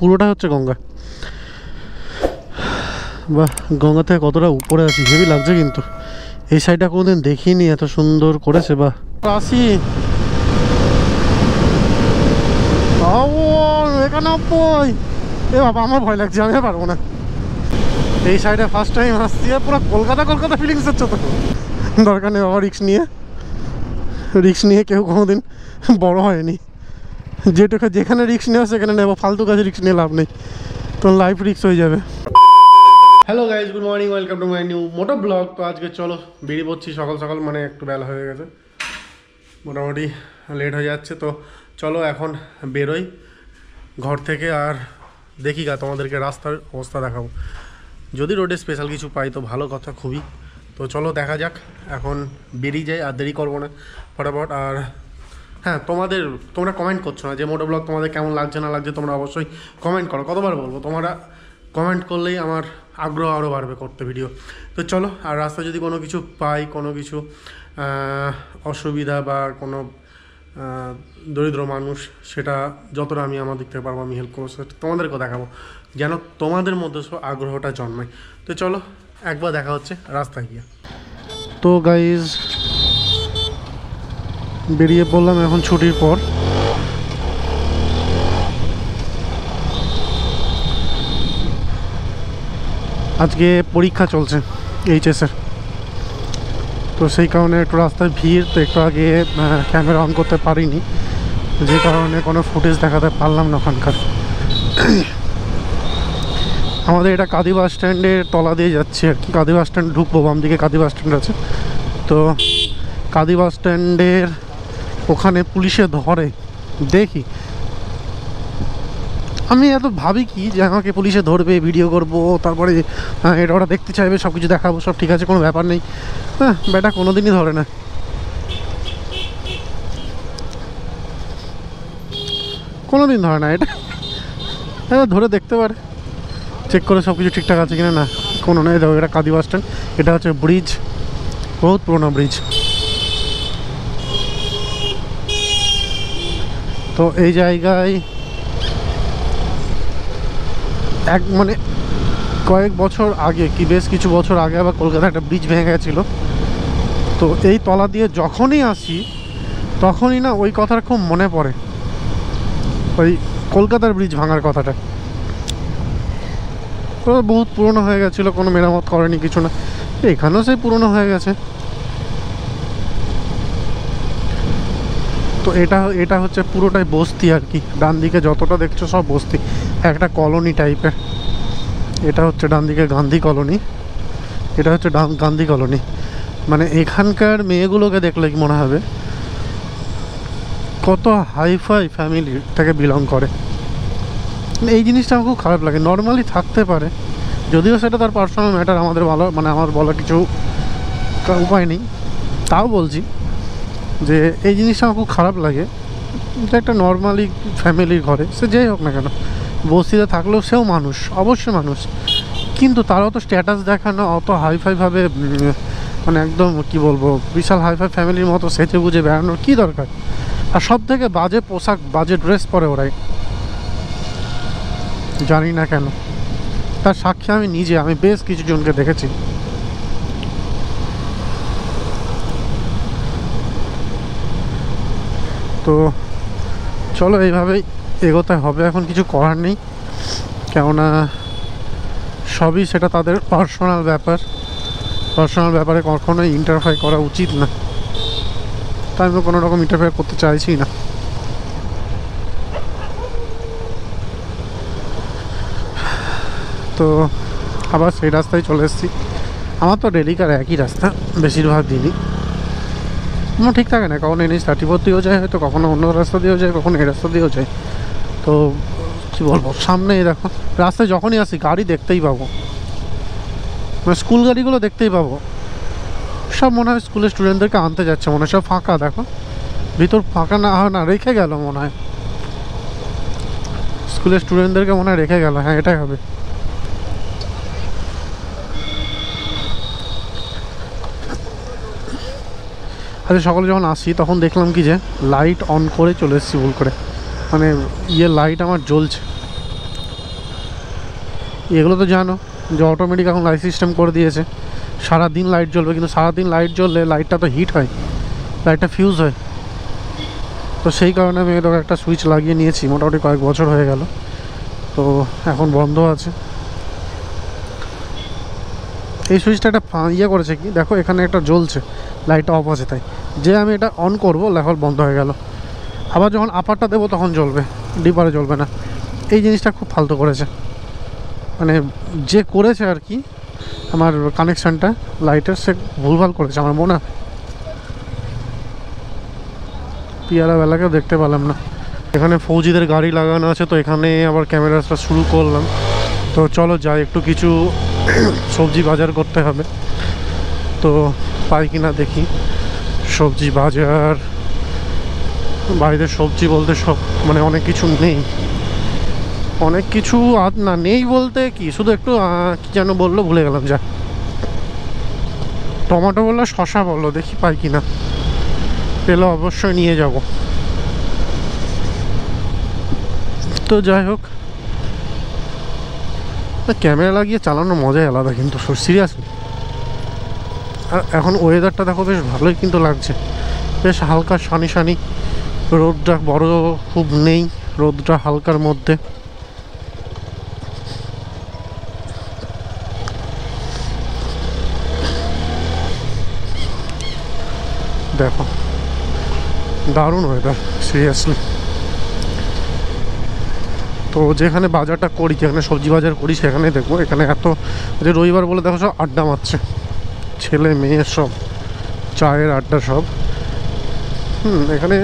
পুরোটা হচ্ছে গঙ্গা। বাহ, গঙ্গা থেকে কতটা উপরে আছি, হেভি লাগছে। কিন্তু এই সাইডটা কোনোদিন দেখিনি, এত সুন্দর করেছে। বাহ, আসি 91। এ বাবা, আমার ভয় লাগছে, আমি পারবো না। এই সাইডে ফার্স্ট টাইম আসছি, পুরো কলকাতা কলকাতা ফিলিংস হচ্ছে। তো দরকার নেই বাবা রিক্স নিয়ে কেউ কোনোদিন বড় হয়নি। যেখানে রিক্স নেওয়া সেখানে নেবো, ফালতু কাজে রিক্স নিয়ে লাভ নেই, তো লাইফ রিক্স হয়ে যাবে। Hello guys, good morning, welcome to my new moto blog. তো আজকে চলো বেরিয়ে পড়ছি সকাল সকাল, মানে একটু বেলা হয়ে গেছে, মোটামুটি লেট হয়ে যাচ্ছে। তো চলো এখন বেরোই ঘর থেকে, আর দেখি তোমাদেরকে রাস্তার অবস্থা দেখাবো। যদি রোডে স্পেশাল কিছু পাই তো ভালো কথা, খুবই। তো চলো দেখা যাক, এখন বেরিয়ে যাই, আর দেরি করবো না, ফটাফট। আর হ্যাঁ, তোমরা কমেন্ট করছো না যে মোটো ব্লগ তোমাদের কেমন লাগছে না লাগছে, তোমরা অবশ্যই কমেন্ট করো। কতবার বলবো, তোমরা কমেন্ট করলেই আমার আগ্রহ আরও বাড়বে করতে ভিডিও। তো চলো, আর রাস্তায় যদি কোনো কিছু পাই, কোনো কিছু অসুবিধা বা কোনো দরিদ্র মানুষ, সেটা যতটা আমি আমার দিক থেকে পারবো আমি হেল্প করবো, সেটা তোমাদেরকেও দেখাবো, যেন তোমাদের মধ্যে আগ্রহটা জন্মায়। তো চলো একবার দেখা হচ্ছে রাস্তায় গিয়ে। তো গাইজ বেরিয়ে পড়লাম এখন ছুটির পর। আজকে পরীক্ষা চলছে এইচএসের, তো সেই কারণে একটু রাস্তায় ভিড়, তো একটু আগে ক্যামেরা অন করতে পারিনি, যে কারণে কোনো ফুটেজ দেখাতে পারলাম না ওখানকার। আমাদের এটা কাঁদি বাস স্ট্যান্ডের তলা দিয়ে যাচ্ছে আর কি, কাঁদি বাস স্ট্যান্ড ঢুকবো, বাম দিকে কাঁদি বাস স্ট্যান্ড আছে। তো কাঁদি বাস স্ট্যান্ডের ওখানে পুলিশে ধরে, দেখি আমি এত ভাবি কি যে আমাকে পুলিশে ধরবে, ভিডিও করব, তারপরে এটা ওরা দেখতে চাইবে, সব কিছু দেখাবো, সব ঠিক আছে, কোনো ব্যাপার নেই। হ্যাঁ, বেটা কোনো দিনই ধরে না, কোনো দিন ধরে না। এটা ধরে দেখতে পারে, চেক করে সব কিছু ঠিকঠাক আছে কিনা। না, কোনো নয়। দেখো, এটা কাঁদি বাস স্ট্যান্ড, এটা হচ্ছে ব্রিজ, বহুত পুরোনো ব্রিজ। তো এই জায়গায় মানে কয়েক বছর আগে, কি বেশ কিছু বছর আগে, আবার কলকাতায় একটা ব্রিজ ভেঙে গেছিলো। তো এই তলা দিয়ে যখনই আসি তখনই না ওই কথাটা খুব মনে পড়ে, ওই কলকাতার ব্রিজ ভাঙার কথাটা। তো বহুত পুরনো হয়ে গেছিলো, কোনো মেরামত করেনি, কিছু না। এখানেও সেই পুরনো হয়ে গেছে। তো এটা হচ্ছে পুরোটাই বস্তি আর কি, ডান দিকে যতটা দেখছো সব বস্তি, একটা কলোনি টাইপের। এটা হচ্ছে ডান দিকে গান্ধী কলোনি, এটা হচ্ছে গান্ধী কলোনি। মানে এখানকার মেয়েগুলোকে দেখলে কি মনে হবে কত হাইফাই ফ্যামিলি থেকে বিলং করে। এই জিনিসটা আমার খুব খারাপ লাগে। নর্মালি থাকতে পারে, যদিও সেটা তার পার্সোনাল ম্যাটার, আমাদের ভালো, মানে আমার বলার কিছু উপায় নেই, তাও বলছি যে এই জিনিসটা আমার খুব খারাপ লাগে যে একটা নর্মালি ফ্যামিলির ঘরে, সে যেই হোক না কেন, বস্তিতে থাকলেও সেও মানুষ, অবশ্যই মানুষ, কিন্তু তারাও তো স্ট্যাটাস দেখানো অত হাইফাইভাবে, মানে একদম কি বলবো, বিশাল হাইফাই ফ্যামিলির মতো সেজে বুঝে বেড়ানোর কী দরকার। আর সব থেকে বাজে পোশাক, বাজে ড্রেস পরে ওরাই, জানি না কেন। তার সাক্ষী আমি নিজে, আমি বেশ কিছু জনকে দেখেছি। তো চলো এইভাবেই এগোতে হবে, এখন কিছু করার নেই, কেননা সবই সেটা তাদের পার্সোনাল ব্যাপার, পার্সোনাল ব্যাপারে কখনোই ইন্টারফেয়ার করা উচিত না, তাই আমি কোনো রকম ইন্টারফেয়ার করতে চাইছি না। তো আবার সেই রাস্তায় চলে এসেছি। আমার তো ডেলিকার একই রাস্তা বেশিরভাগ দিনই, আমার ঠিক থাকে না, কখনো NH-34 দিয়েও যায়, হয়তো কখনো অন্য রাস্তা দিয়েও যায়, কখনো এই রাস্তা দিয়েও যায়। তো কী বলবো, সামনে দেখো রাস্তায় যখনই আসি গাড়ি দেখতেই পাবো, মানে স্কুল গাড়িগুলো দেখতেই পাবো, সব মনে হয় স্কুলের স্টুডেন্টদেরকে আনতে যাচ্ছে, মনে হয় সব ফাঁকা। দেখো ভিতর ফাঁকা না রেখে গেল মনে হয়, স্কুলের স্টুডেন্টদেরকে মনে হয় রেখে গেল। হ্যাঁ, এটাই হবে। আচ্ছা, সকালে যখন আসি তখন দেখলাম কি যে লাইট অন করে চলে এসেছি ভুল করে, মানে লাইট আমার জ্বলছে, এগুলো তো জানো যে অটোমেটিক এখন লাইট সিস্টেম করে দিয়েছে, সারাদিন লাইট জ্বলবে, কিন্তু সারাদিন লাইট জ্বললে লাইটটা তো হিট হয়, লাইটটা ফিউজ হয়। তো সেই কারণে আমি এটাকে একটা সুইচ লাগিয়ে নিয়েছি, মোটামুটি কয়েক বছর হয়ে গেল, তো এখন বন্ধ আছে। এই সুইচটা একটা ইয়ে করেছে কি দেখো, এখানে একটা জ্বলছে, লাইটটা অফ আছে, তাই যে আমি এটা অন করবো লেখাল বন্ধ হয়ে গেল, আবার যখন আপারটা দেবো তখন জ্বলবে, ডিপারে জ্বলবে না। এই জিনিসটা খুব ফালতু করেছে, মানে যে করেছে আর কি আমার কানেকশানটা লাইটের, সে ভুলভাল করেছে আমার মনে হয়। পিয়ারা বেলাকেও দেখতে পেলাম না। এখানে ফৌজিদের গাড়ি লাগানো আছে, তো এখানে আবার ক্যামেরাটা শুরু করলাম। তো চলো যাই, একটু কিছু সবজি বাজার করতে হবে, তো পাই কিনা দেখি। সবজি বাজার, বাড়িতে সবজি বলতে সব মানে অনেক কিছু নেই, অনেক কিছু না নেই বলতে কি, শুধু একটু কি যেন বললো ভুলে গেলাম, যা টমেটো বললো, শশা বললো, দেখি পাই কিনা, পেলে অবশ্যই নিয়ে যাব। তো যাই হোক, ক্যামেরা লাগিয়ে চালানোর মজাই আলাদা কিন্তু, সিরিয়াসলি। আর এখন ওয়েদারটা দেখো বেশ ভালোই কিন্তু লাগছে, বেশ হালকা সানি সানি, রোদটা বড় খুব নেই, রোদটা হালকার মধ্যে। দেখো দারুণ ওয়েদার সিরিয়াসলি। তো যেখানে বাজারটা করি, যেখানে সবজি বাজার করি, সেখানে দেখবো এখানে এত যে রবিবার বলে দেখো সব আড্ডা মারছে, ছেলে মেয়ে সব চায়ের আড্ডা সব। এখানে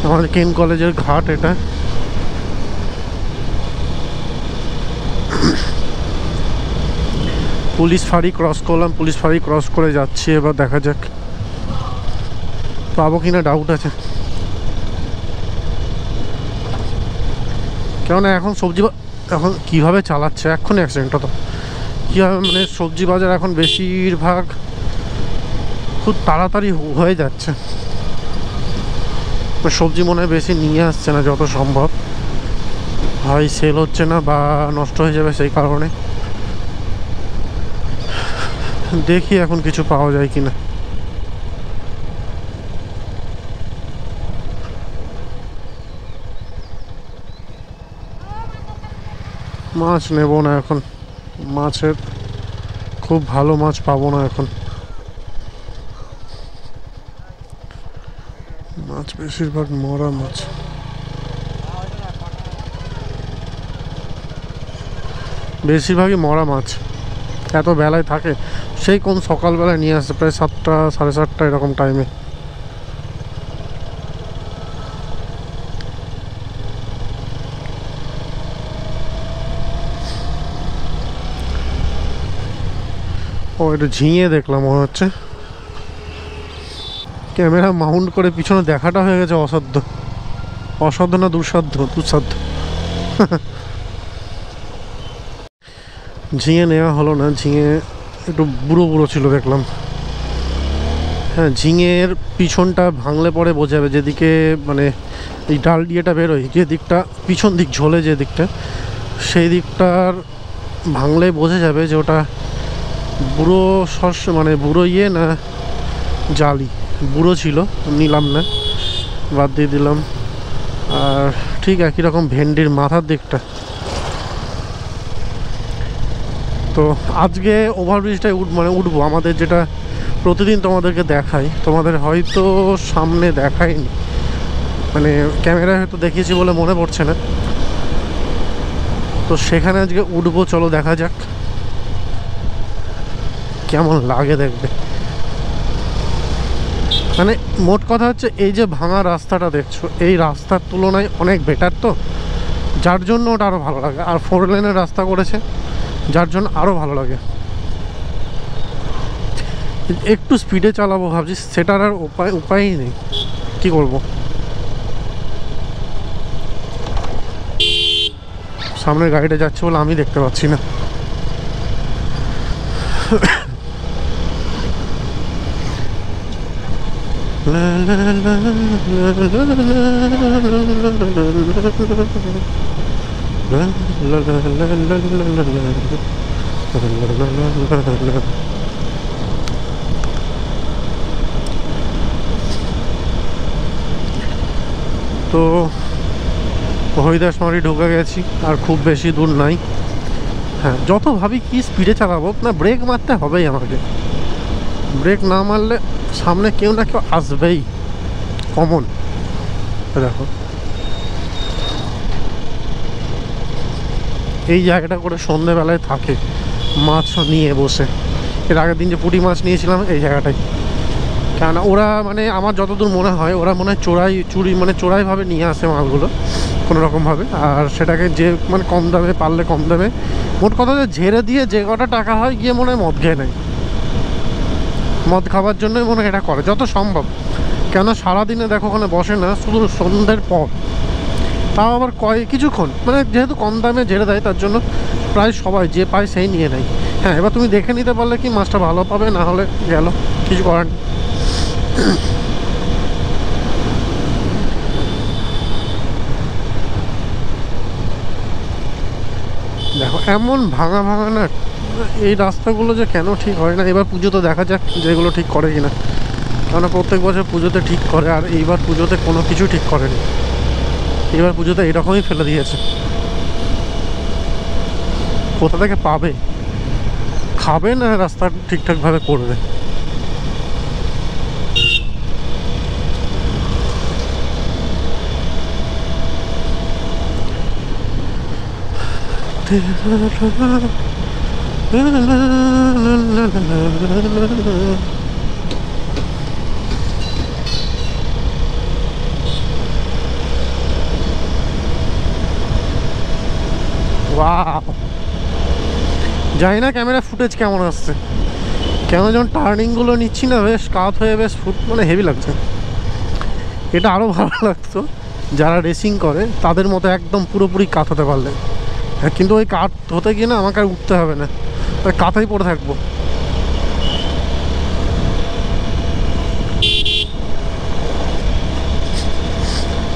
আমাদের কেন কলেজের ঘাট এটা, পুলিশ ফাঁড়ি ক্রস করলাম, পুলিশ ফাঁড়ি ক্রস করে যাচ্ছি, এবার দেখা যাক পাবো কিনা ডাউট আছে। কেননা এখন সবজি এখন কীভাবে চালাচ্ছে, এক্ষুনি অ্যাক্সিডেন্ট হতো, কীভাবে মানে সবজি বাজার এখন বেশিরভাগ খুব তাড়াতাড়ি হয়ে যাচ্ছে, সবজি মনে হয় বেশি নিয়ে আসছে না, যত সম্ভব হয় সেল হচ্ছে না বা নষ্ট হয়ে যাবে, সেই কারণে দেখি এখন কিছু পাওয়া যায় কিনা। মাছ নেব না এখন, মাছের খুব ভালো মাছ পাবো না এখন, মাছ বেশিরভাগ মরা মাছ। বেশিরভাগই মরা মাছ, এত বেলায় থাকে, সেই কোন সকালবেলায় নিয়ে আসছে, প্রায় 7টা 7:30 এরকম টাইমে। ও এটা ঝিঙে দেখলাম মনে হচ্ছে, ক্যামেরা মাউন্ট করে পিছনে দেখাটা হয়ে গেছে অসাধ্য, অসাধ্য না দুঃসাধ্য, দুঃসাধ্য। ঝিঙে নেওয়া হলো না, ঝিঙে একটু বুড়ো বুড়ো ছিল দেখলাম। হ্যাঁ, ঝিঙের পিছনটা ভাঙলে পরে বোঝা যাবে, যেদিকে মানে এই ডাল দিয়েটা বেরোয়, যে দিকটা পিছন দিক ঝোলে, যে দিকটা, সেই দিকটার ভাঙলে বোঝা যাবে যে ওটা বুড়ো শস্য, মানে বুড়ো ইয়ে না জালি। বুড়ো ছিল, নিলাম না, বাদ দিয়ে দিলাম। আর ঠিক একই রকম ভেন্ডির মাথার দিকটা। তো আজকে ওভারব্রিজটাই উঠবো, আমাদের যেটা প্রতিদিন তোমাদেরকে দেখাই, তোমাদের হয়তো সামনে দেখাইনি, মানে ক্যামেরায় হয়তো দেখিয়েছি বলে মনে পড়ছে না, তো সেখানে আজকে উঠবো, চলো দেখা যাক কেমন লাগে দেখবে। মানে মোট কথা হচ্ছে, এই যে ভাঙা রাস্তাটা দেখছো, এই রাস্তার তুলনায় অনেক বেটার, তো যার জন্য ওটা আরও ভালো লাগে। আর 4 লেনের রাস্তা করেছে, যার জন্য আরও ভালো লাগে। একটু স্পিডে চালাবো ভাবছি, সেটার আর উপায়ই নেই, কি করব। সামনের গাড়িটা যাচ্ছে বলে আমি দেখতে পাচ্ছি না। তো হরিদাসমারি ঢুকে গেছি, আর খুব বেশি দূর নাই। হ্যাঁ, যত ভাবি কি স্পিডে চালাবো না, ব্রেক মারতে হবেই আমাকে। ব্রেক না মারলে সামনে কেউ না কেউ আসবেই, কমন। দেখো এই জায়গাটা করে সন্ধেবেলায় থাকে মাছ নিয়ে বসে। এর আগের দিন যে পুঁটি মাছ নিয়েছিলাম এই জায়গাটায়, কেননা ওরা মানে আমার যতদূর মনে হয় ওরা মনে হয় চোরাইভাবে নিয়ে আসে মালগুলো কোনো রকমভাবে, আর সেটাকে যে মানে কম দামে পারলে কম দামে, মোট কথা ঝেড়ে দিয়ে যে কটা টাকা হয় গিয়ে মনে হয় মদ খেয়ে নেয়। মদ খাবার জন্যই মনে হয় এটা করে যত সম্ভব, কেন সারাদিনে দেখো ওখানে বসে না, শুধু সন্ধ্যের পর, তাও আবার কিছুক্ষণ, মানে যেহেতু কম দামে ঝেড়ে দেয় তার জন্য প্রায় সবাই যে পায় সেই নিয়ে নেয়। হ্যাঁ, এবার তুমি দেখে নিতে পারলে কি মাছটা ভালো পাবে, না হলে গেল, কিছু করার নেই। দেখো এমন ভাঙা না এই রাস্তাগুলো, যে কেন ঠিক হয় না। এবার পুজো তো দেখা যাক যেগুলো ঠিক করে কিনা, কেননা প্রত্যেক বছর পুজোতে ঠিক করে, আর এইবার পুজোতে কোনো কিছু ঠিক করেনি। এবার পুজোতে এরকমই ফেলে দিয়েছে। কোথা থেকে পাবে, খাবে না রাস্তা ঠিকঠাকভাবে করবে। জানি না ক্যামেরা ফুটেজ কেমন আসছে, কেন যখন টার্নিংগুলো নিচ্ছি না বেশ কাত হয়ে বেশ মানে হেভি লাগছে। এটা আরও ভালো লাগতো যারা রেসিং করে তাদের মতো একদম পুরোপুরি কাত হতে পারলে। হ্যাঁ, কিন্তু ওই কাত হতে গিয়ে না আমাকে আর উঠতে হবে না, ওই কাতাই পড়ে থাকবো।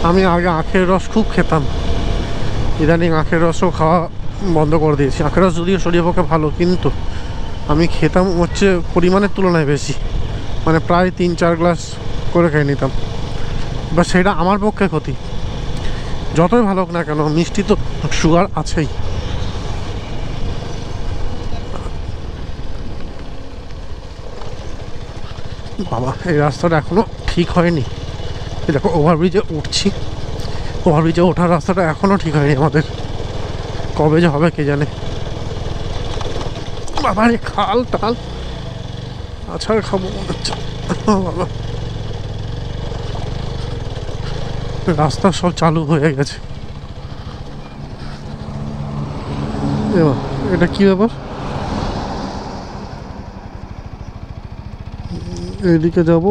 আমি আগে আখের রস খুব খেতাম, ইদানিং আখের রসও খাওয়া বন্ধ করে দিয়েছি। আখের রস যদিও শরীরের পক্ষে ভালো, কিন্তু আমি খেতাম হচ্ছে পরিমাণের তুলনায় বেশি, মানে প্রায় 3-4 গ্লাস করে খেয়ে নিতাম। বা সেটা আমার পক্ষে ক্ষতি, যতই ভালো হোক না কেন, মিষ্টি তো সুগার আছেই। বাবা, এই রাস্তাটা এখনও ঠিক হয়নি। দেখো ওভারব্রিজে উঠছি, ওভারব্রিজে ওঠার রাস্তাটা এখনও ঠিক হয়নি আমাদের, কবে যে হবে কে জানে। বাবা রে, খাল টাল আছাড় খাবো মনে হচ্ছে। বাবা, রাস্তা সব চালু হয়ে গেছে। এটা কি ব্যাপার? এদিকে যাব,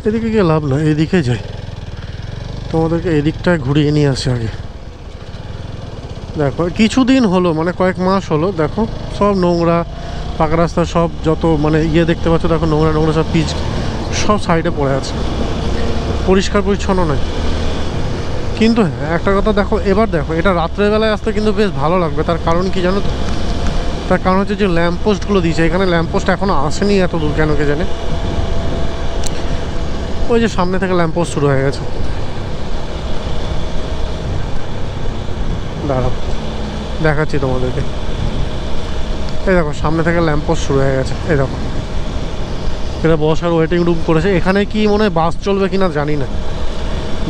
এদিকে গিয়ে লাভ না, এদিকে যাই। তোমাদেরকে এদিকটায় ঘুরিয়ে নিয়ে আসে আগে। দেখো কিছুদিন হলো, মানে কয়েক মাস হলো, দেখো সব নোংরা, পাকা রাস্তা সব যত মানে দেখতে পাচ্ছ, দেখো নোংরা সব পিচ সব সাইডে পড়ে আছে, পরিষ্কার পরিচ্ছন্ন নয়। কিন্তু হ্যাঁ, একটা কথা দেখো, এবার দেখো এটা রাত্রেবেলায় আসতে কিন্তু বেশ ভালো লাগবে। তার কারণ কি জানো তো? তার কারণ হচ্ছে যে ল্যাম্পপোস্টগুলো দিয়েছে এখানে। ল্যাম্পপোস্ট এখনও আসেনি এত দূর, কেন কে জানে। ওই যে সামনে থেকে ল্যাম্পপোস্ট শুরু হয়ে গেছে। দাঁড়াও দেখাচ্ছি তোমাদেরকে। এই দেখো সামনে থেকে ল্যাম্পপোস্ট শুরু হয়ে গেছে। এই দেখো এটা বসার ওয়েটিং রুম করেছে। এখানে কি মনে হয় বাস চলবে কিনা জানি না,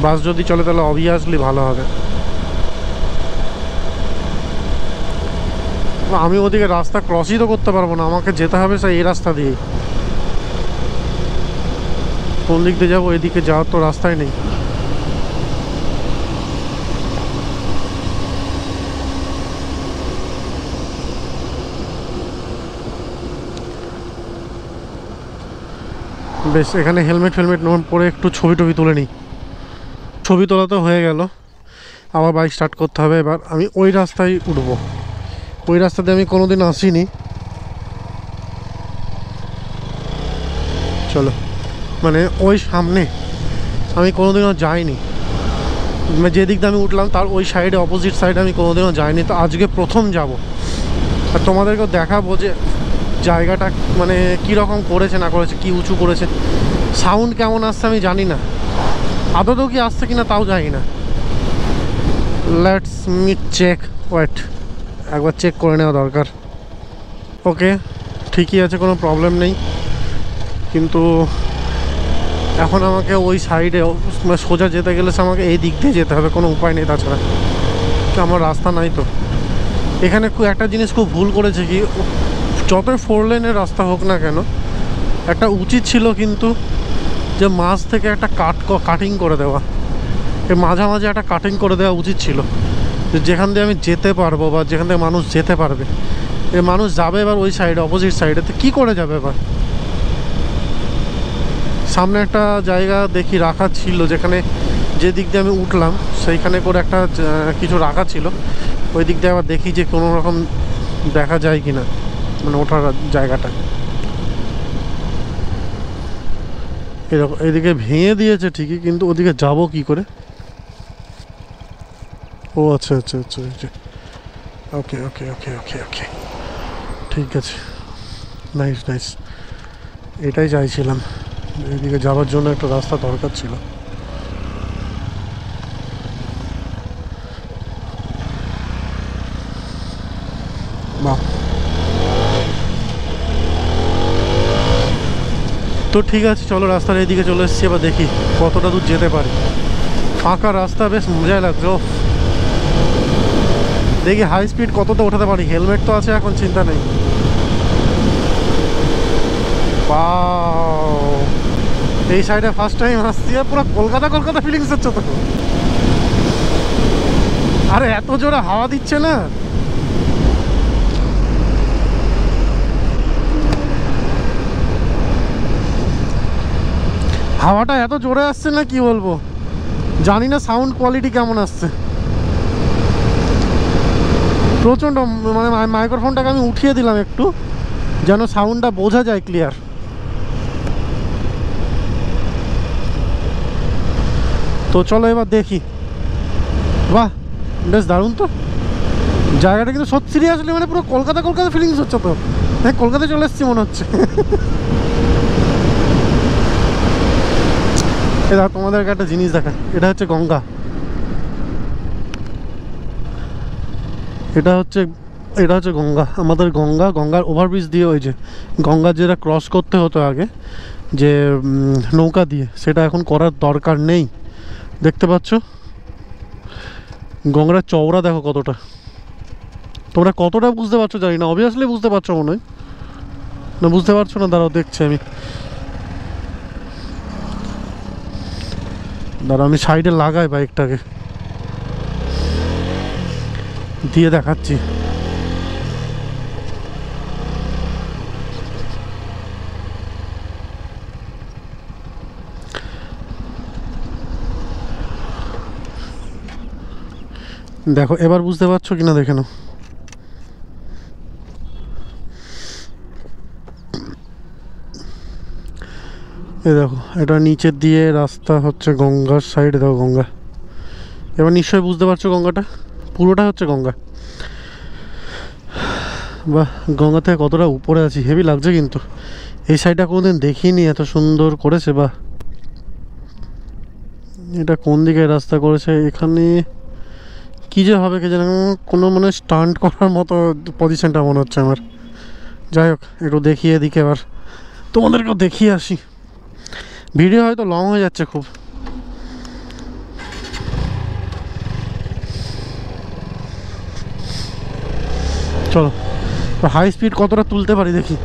বাস যদি চলে তাহলে অবভিয়াসলি ভালো হবে। আমি ওদিকে রাস্তা ক্রসই তো করতে পারবো না, আমাকে যেতে হবে সেই এই রাস্তা দিয়েই। কোন দিক দিয়ে যাবো? এদিকে যাওয়ার তো রাস্তাই নেই। বেশ, এখানে হেলমেট পরে একটু ছবি তুলে নিই। ছবি তোলা তো হয়ে গেল, আবার বাইক স্টার্ট করতে হবে। এবার আমি ওই রাস্তায় উঠবো, ওই রাস্তাতে আমি কোনোদিন আসিনি। চলো মানে ওই সামনে আমি কোনোদিনও যাইনি, যে দিক দিয়ে আমি উঠলাম তার ওই সাইডে অপোজিট সাইডে আমি কোনোদিনও যাইনি। তো আজকে প্রথম যাব, আর তোমাদেরকেও দেখাবো যে জায়গাটা মানে কীরকম করেছে না করেছে, কি উঁচু করেছে, সাউন্ড কেমন আসছে আমি জানি না, আদতেও কি আসছে কিনা তাও জানি না। লেটস মি চেক, ওয়েট, একবার চেক করে নেওয়া দরকার। ওকে, ঠিকই আছে, কোনো প্রবলেম নেই, কিন্তু এখন আমাকে ওই সাইডে সোজা যেতে গেলে আমাকে এই দিক দিয়ে যেতে হবে, কোনো উপায় নেই তাছাড়া, আমার রাস্তা নাই তো। এখানে খুব একটা জিনিস খুব ভুল করেছে কি, যতই 4 লেনের রাস্তা হোক না কেন, একটা উচিত ছিল কিন্তু যে মাঝ থেকে একটা কাটিং করে দেওয়া, এই মাঝামাঝি একটা কাটিং করে দেওয়া উচিত ছিল, যেখান দিয়ে আমি যেতে পারবো বা যেখান থেকে মানুষ যেতে পারবে। এই মানুষ যাবে এবার ওই সাইডে, অপোজিট সাইডে, তো কী করে যাবে এবার? সামনে একটা জায়গা দেখি রাখা ছিল, যেখানে যে দিক দিয়ে আমি উঠলাম সেইখানে করে একটা কিছু রাখা ছিল, ওই দিক দিয়ে আবার দেখি যে কোনো রকম দেখা যায় কি না, মানে ওঠার জায়গাটা। এরকম এদিকে ভেঙে দিয়েছে ঠিকই, কিন্তু ওদিকে যাব কি করে? ও আচ্ছা আচ্ছা আচ্ছা আচ্ছা, ওকে ওকে ওকে ওকে ওকে, ঠিক আছে, নাইস নাইস, এটাই চাইছিলাম, এদিকে যাওয়ার জন্য একটা রাস্তা দরকার ছিল। বাহ, তো ঠিক আছে, চলো রাস্তার এইদিকে চলে এসেছি, এবার দেখি কতটা দূর যেতে পারি। ফাঁকা রাস্তা, বেশ মজাই লাগছে। ও দেখি হাই স্পিড কতটা ওঠাতে পারি, হেলমেট তো আছে এখন, চিন্তা নেই। এই সাইডে ফার্স্ট টাইম আসছি, পুরো কলকাতা কলকাতা ফিলিংস হচ্ছে তো। আরে এত জোরে হাওয়া দিচ্ছে না, হাওয়াটা এত জোরে আসছে না কি বলবো, জানি না সাউন্ড কোয়ালিটি কেমন আসছে। প্রচণ্ড, মানে মাইক্রোফোনটাকে আমি উঠিয়ে দিলাম একটু, যেন সাউন্ডটা বোঝা যায় ক্লিয়ার। তো চলো এবার দেখি। বাহ, বেশ দারুণ তো জায়গাটা, কিন্তু সত্যি সিরিয়াসলি মানে পুরো কলকাতা কলকাতা ফিলিংস হচ্ছে তো। হ্যাঁ, কলকাতায় চলে এসেছি মনে হচ্ছে। এটা তোমাদেরকে একটা জিনিস দেখা, এটা হচ্ছে গঙ্গা, এটা হচ্ছে গঙ্গা, আমাদের গঙ্গা। গঙ্গার ওভারব্রিজ দিয়ে, ওই যে গঙ্গা যেটা ক্রস করতে হতো আগে যে নৌকা দিয়ে, সেটা এখন করার দরকার নেই। দেখতে পাচ্ছ গঙ্গার চওড়া দেখো কতটা, তোমরা কতটা বুঝতে পারছো জানি না, অবভিয়াসলি বুঝতে পারছো মনে হয় না, বুঝতে পারছো না? দাঁড়াও দেখছি আমি, দাঁড়াও আমি সাইডে লাগাই বাইকটাকে, দিয়ে দেখাচ্ছি। দেখো এবার বুঝতে পারছো কিনা দেখে নাও। এই দেখো, এটা নিচের দিয়ে রাস্তা হচ্ছে গঙ্গার সাইডে, দেখো গঙ্গা। এবার নিশ্চয়ই বুঝতে পারছো গঙ্গাটা পুরোটা হচ্ছে গঙ্গা। বাহ, গঙ্গা থেকে কতটা উপরে আছি, হেভি লাগছে কিন্তু। এই সাইডটা কোনোদিন দেখিনি, এত সুন্দর করেছে। বাহ, এটা কোন দিকে রাস্তা করেছে, এখানে কী যে হবে কে জানে, কোনো মানে স্টান্ট করার মতো পজিশনটা মনে হচ্ছে আমার। যাই হোক, একটু দেখিয়ে এদিকে এবার তোমাদেরকেও দেখিয়ে আসি, ভিডিও হয়তো লং হয়ে যাচ্ছে খুব। চলো হাই স্পিড কতটা তুলতে পারি দেখি।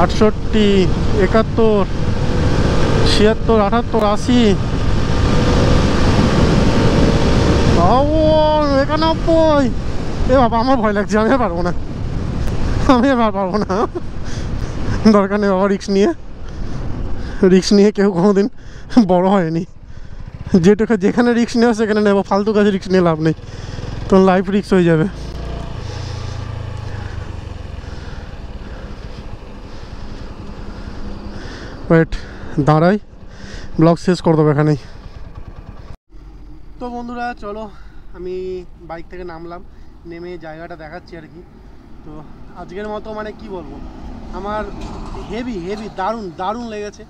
আটষট্টি, 71, 76, 78, 80, 91। এ বাবা, আমার ভয় লাগছে, আমি আর পারবো না, আমি আর পারবো না। দরকার নেই বাবা, রিস্ক নিয়ে কেউ কোনোদিন বড় হয়নি। যেখানে রিস্ক নেওয়া সেখানে নেবো, ফালতু কাজে রিস্ক নিয়ে লাভ নেই, তখন লাইফ রিস্ক হয়ে যাবে। ওয়েট, দাঁড়াই, ব্লগ শেষ করে দেবো এখানেই। তো বন্ধুরা চলো, আমি বাইক থেকে নামলাম, নেমে জায়গাটা দেখাচ্ছি আর কি। তো আজকের মতো মানে কি বলবো, আমার হেভি দারুণ লেগেছে।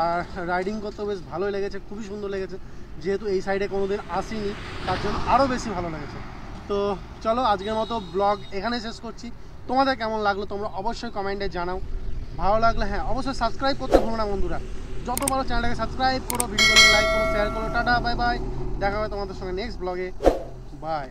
আর রাইডিং করতেও বেশ ভালোই লেগেছে, খুবই সুন্দর লেগেছে। যেহেতু এই সাইডে কোনো দিন আসিনি তার জন্য আরও বেশি ভালো লেগেছে। তো চলো আজকের মতো ব্লগ এখানে শেষ করছি। তোমাদের কেমন লাগলো তোমরা অবশ্যই কমেন্টে জানাও। ভালো লাগলে হ্যাঁ অবশ্যই সাবস্ক্রাইব করতে ভুলো না বন্ধুরা। যত বড় চ্যানেলটাকে সাবস্ক্রাইব করো, ভিডিওগুলো লাইক করো, শেয়ার করো। টাটা, বাই বাই, দেখা হবে তোমাদের সঙ্গে নেক্সট ব্লগে। বাই।